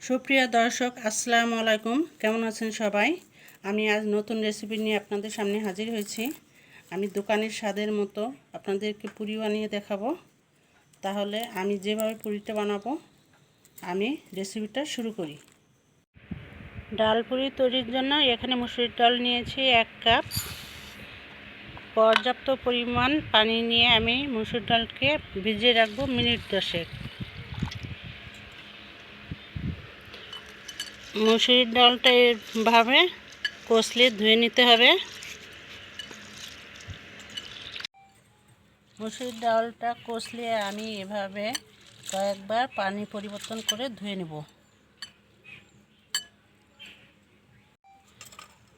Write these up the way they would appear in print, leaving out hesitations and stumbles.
সুপ্রিয় দর্শক আসসালামু আলাইকুম, কেমন আছেন সবাই? আমি আজ নতুন রেসিপি নিয়ে আপনাদের সামনে হাজির হয়েছি। আমি দোকানের স্বাদের মতো আপনাদেরকে পুরি বানিয়ে দেখাবো। তাহলে আমি যেভাবে পুরিটা বানাবো, আমি রেসিপিটা শুরু করি। ডাল পুরি তৈরির জন্য এখানে মসুরির ডাল নিয়েছি 1 কাপ। পর্যাপ্ত পরিমাণ পানি নিয়ে আমি মসুর ডালকে ভিজিয়ে রাখবো মিনিট 10। মসুরির ডালটা এভাবে কষলে ধুয়ে নিতে হবে। মসুরির ডালটা কষলে আমি এভাবে কয়েকবার পানি পরিবর্তন করে ধুয়ে নেব।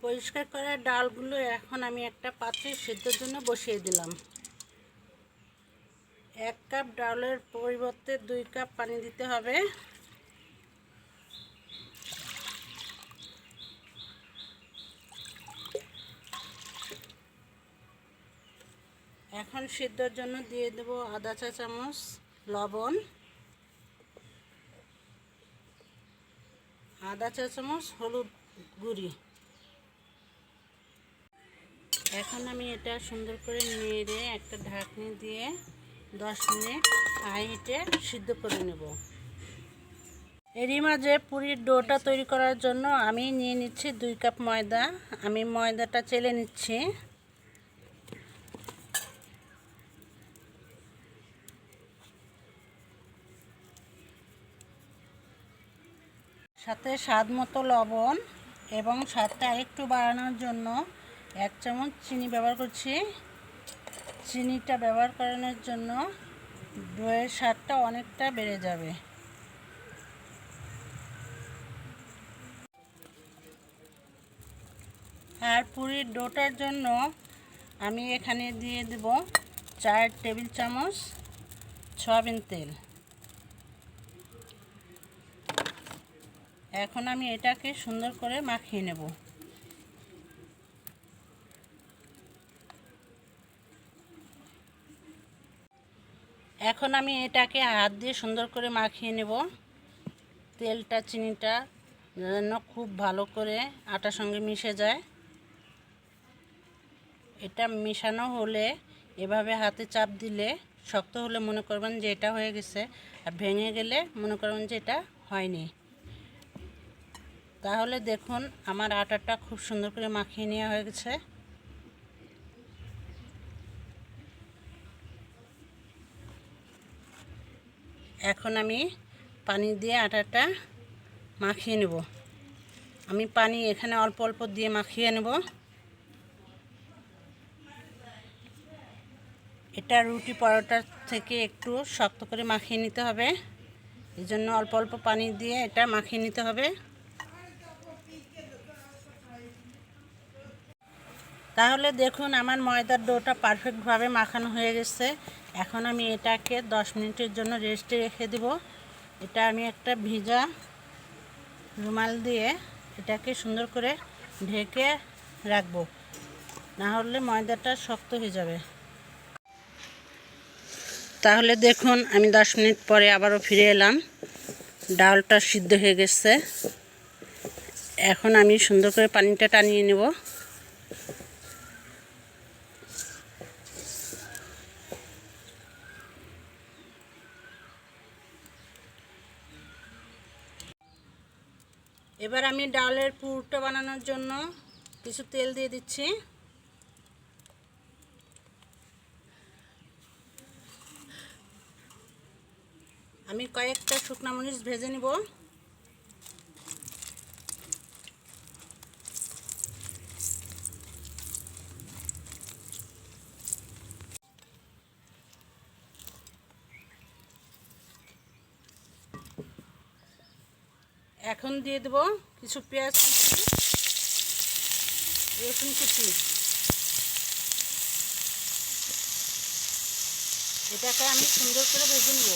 পরিষ্কার করা ডালগুলো এখন আমি একটা পাত্রে সিদ্ধর জন্য বসিয়ে দিলাম। 1 কাপ ডালের পরিবর্তে 2 কাপ পানি দিতে হবে। এখন সিদ্ধর জন্য দিয়ে দেব আধা চা চামচ লবণ, আধা চা চামচ হলুদ গুঁড়ি। এখন আমি এটা সুন্দর করে নেড়ে একটা ঢাকনি দিয়ে 10 মিনিট হাই হিটে সিদ্ধ করে নেব। এরই মাঝে পুরির ডোটা তৈরি করার জন্য আমি নিয়ে নিচ্ছি 2 কাপ ময়দা। আমি ময়দাটা চেলে নিচ্ছি। সাথে স্বাদ মতো লবণ এবং স্বাদটা আরেকটু বাড়ানোর জন্য 1 চামচ চিনি ব্যবহার করছি। চিনিটা ব্যবহার করানোর জন্য দইয়ের স্বাদটা অনেকটা বেড়ে যাবে। আর পুরির ডোটার জন্য আমি এখানে দিয়ে দেব 4 টেবিল চামচ সয়াবিন তেল। এখন আমি এটাকে সুন্দর করে মাখিয়ে নেব। এখন আমি এটাকে হাত দিয়ে সুন্দর করে মাখিয়ে নেব। তেলটা চিনিটা যেন খুব ভালো করে আটার সঙ্গে মিশে যায়। এটা মিশানো হলে এভাবে হাতে চাপ দিলে শক্ত হলে মনে করবেন যে এটা হয়ে গেছে, আর ভেঙে গেলে মনে করবেন যে এটা হয়নি। তাহলে দেখুন আমার আটাটা খুব সুন্দর করে মাখিয়ে নেওয়া হয়ে গেছে। এখন আমি পানি দিয়ে আটাটা মাখিয়ে নেব। আমি পানি এখানে অল্প অল্প দিয়ে মাখিয়ে নেব। এটা রুটি পরোটার থেকে একটু শক্ত করে মাখিয়ে নিতে হবে, এই জন্য অল্প অল্প পানি দিয়ে এটা মাখিয়ে নিতে হবে। তাহলে দেখুন আমার ময়দার ডোটা পারফেক্টভাবে মাখানো হয়ে গেছে। এখন আমি এটাকে 10 মিনিটের জন্য রেস্টে রেখে দেব। এটা আমি একটা ভিজা রুমাল দিয়ে এটাকে সুন্দর করে ঢেকে রাখবো, না হলে ময়দাটা শক্ত হয়ে যাবে। তাহলে দেখুন আমি 10 মিনিট পরে আবারও ফিরে এলাম। ডালটা সিদ্ধ হয়ে গেছে। এখন আমি সুন্দর করে পানিটা টানিয়ে নেব। এবার আমি ডালের পুরটা বানানোর জন্য কিছু তেল দিয়ে দিচ্ছি। আমি কয়েকটা শুকনো মরিচ ভেজে নিব। এখন দিয়ে দেব কিছু পেঁয়াজ কুচি, রসুন কুচি। এটাকে আমি সুন্দর করে ভেজে নেব।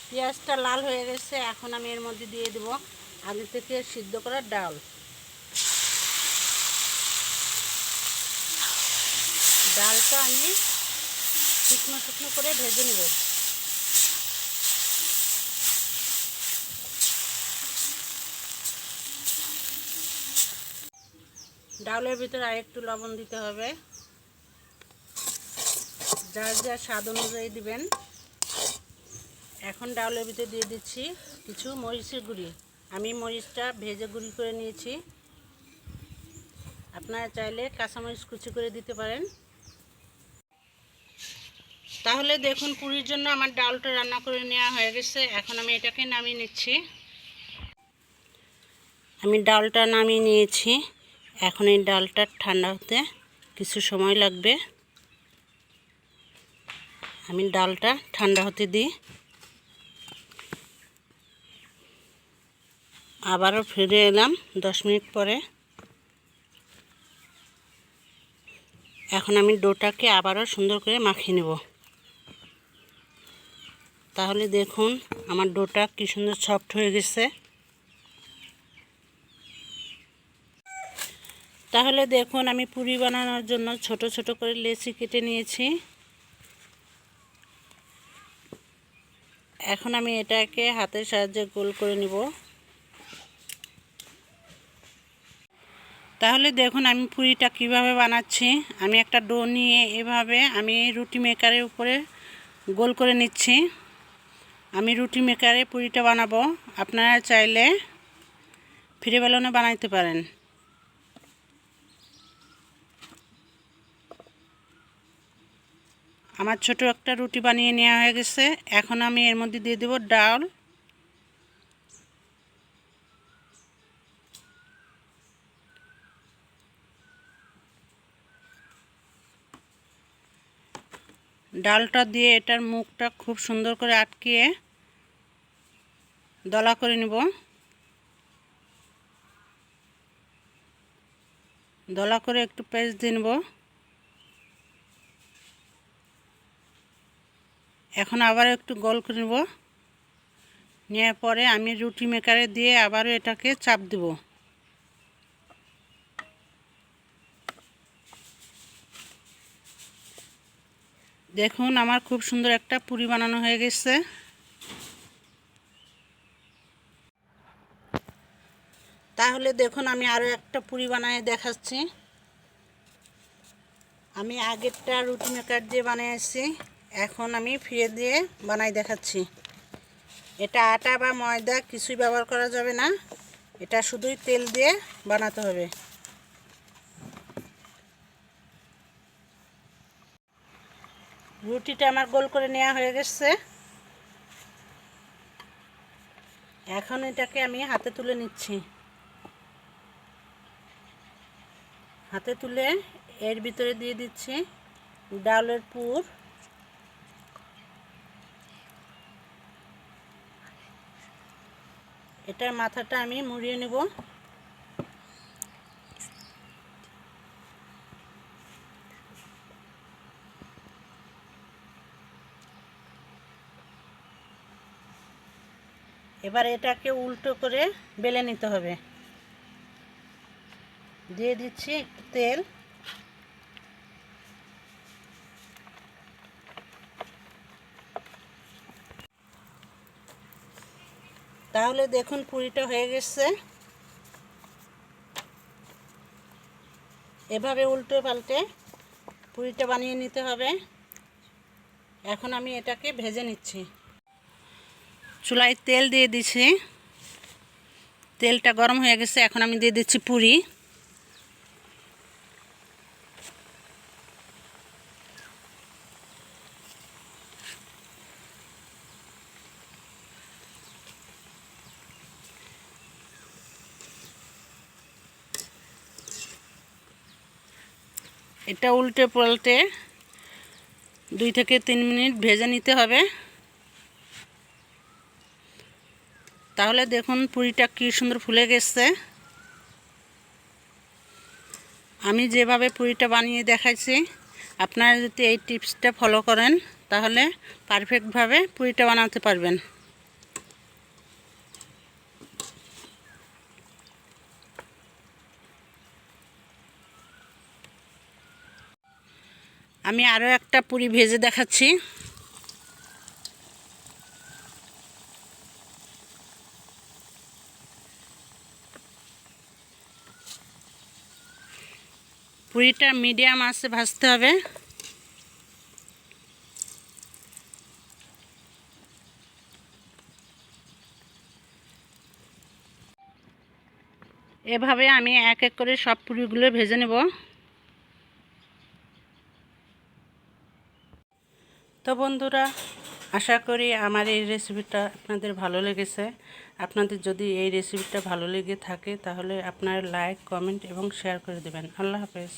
পেঁয়াজটা লাল হয়ে গেছে। এখন আমি এর মধ্যে দিয়ে দেব আগে থেকে সিদ্ধ করা ডাল। ডালটা আমি শুকনো শুকনো করে ভেজে নেব। ডাউলের ভিতরে আরেকটু লবণ দিতে হবে, যার যার স্বাদ অনুযায়ী দিবেন। এখন ডাউলের ভিতরে দিয়ে দিচ্ছি কিছু মরিচের গুঁড়ি। আমি মরিচটা ভেজে গুঁড়ি করে নিয়েছি, আপনারা চাইলে কাঁচামরিচ কুচি করে দিতে পারেন। তাহলে দেখুন পুরির জন্য আমার ডালটা রান্না করে নেওয়া হয়ে গেছে। এখন আমি এটাকে নামিয়ে নিচ্ছি। আমি ডালটা নামিয়ে নিয়েছি। এখন এই ডালটা ঠান্ডা হতে কিছু সময় লাগবে। আমি ডালটা ঠান্ডা হতে দিই। আবারও ফিরে এলাম 10 মিনিট পরে। এখন আমি ডোটাকে আবারও সুন্দর করে মাখিয়ে নেব। তাহলে দেখুন আমার ডোটা কি সুন্দর সফট হয়ে গেছে। তাহলে দেখুন আমি পুরি বানানোর জন্য ছোট ছোট করে লেচি কেটে নিয়েছি। এখন আমি এটাকে হাতের সাহায্যে গোল করে নিব। তাহলে দেখুন আমি পুরিটা কিভাবে বানাচ্ছি। আমি একটা ডো নিয়ে এভাবে আমি রুটি মেকারের উপরে গোল করে নিচ্ছি। আমি রুটি মেকারে পুরিটা বানাবো, আপনারা চাইলে ফ্রি বেলনে বানাইতে পারেন। আমার ছোট একটা রুটি বানিয়ে নেওয়া হয়ে গেছে। এখন আমি এর মধ্যে দিয়ে দেব ডাল, ডালটা দিয়ে এটার মুখটা খুব সুন্দর করে আটকিয়ে দলা করে নেব। দলা করে একটু পেস্ট দিয়ে নেব। এখন আবার একটু গোল করে নেব। নেওয়ার পরে আমি রুটি মেকারে দিয়ে আবারও এটাকে চাপ দেব। দেখুন আমার খুব সুন্দর একটা পুরি বানানো হয়ে গেছে। তাহলে দেখুন আমি আরও একটা পুরি বানিয়ে দেখাচ্ছি। আমি আগেরটা রুটি মেকার দিয়ে বানিয়েছি, এখন আমি ফিরে দিয়ে বানাই দেখাচ্ছি। এটা আটা বা ময়দা কিছুই ব্যবহার করা যাবে না, এটা শুধুই তেল দিয়ে বানাতে হবে। রুটিটা আমার গোল করে নেওয়া হয়ে গেছে। এখন এটাকে আমি হাতে তুলে নিচ্ছি। হাতে তুলে এর ভিতরে দিয়ে দিচ্ছি ডালের পুর। এটার মাথাটা আমি মুড়িয়ে নেব। এবার এটাকে উল্টো করে বেলে নিতে হবে। দিয়ে দিচ্ছি একটু তেল। তাহলে দেখুন পুরিটা হয়ে গেছে। এভাবে উল্টো পাল্টে পুরিটা বানিয়ে নিতে হবে। এখন আমি এটাকে ভেজে নিচ্ছি। চুলায় তেল দিয়ে দিচ্ছি, তেলটা গরম হয়ে গেছে। এখন আমি দিয়ে দিচ্ছি পুরি। এটা উল্টে পাল্টে 2 থেকে 3 মিনিট ভেজে নিতে হবে। তাহলে দেখুন পুরিটা কি সুন্দর ফুলে গেছে। আমি যেভাবে পুরিটা বানিয়ে দেখাইছি, আপনারা যদি এই টিপসটা ফলো করেন তাহলে পারফেক্টভাবে পুরিটা বানাতে পারবেন। আমি আরও একটা পুরি ভেজে দেখাচ্ছি। পুরিটা মিডিয়াম আঁচে ভাজতে হবে। এভাবে আমি এক এক করে সব পুরিগুলো ভেজে নেব। তো বন্ধুরা, আশা করি আমার এই রেসিপিটা আপনাদের ভালো লেগেছে। আপনাদের যদি এই রেসিপিটা ভালো লেগে থাকে তাহলে আপনারা লাইক, কমেন্ট এবং শেয়ার করে দেবেন। আল্লাহ হাফেজ।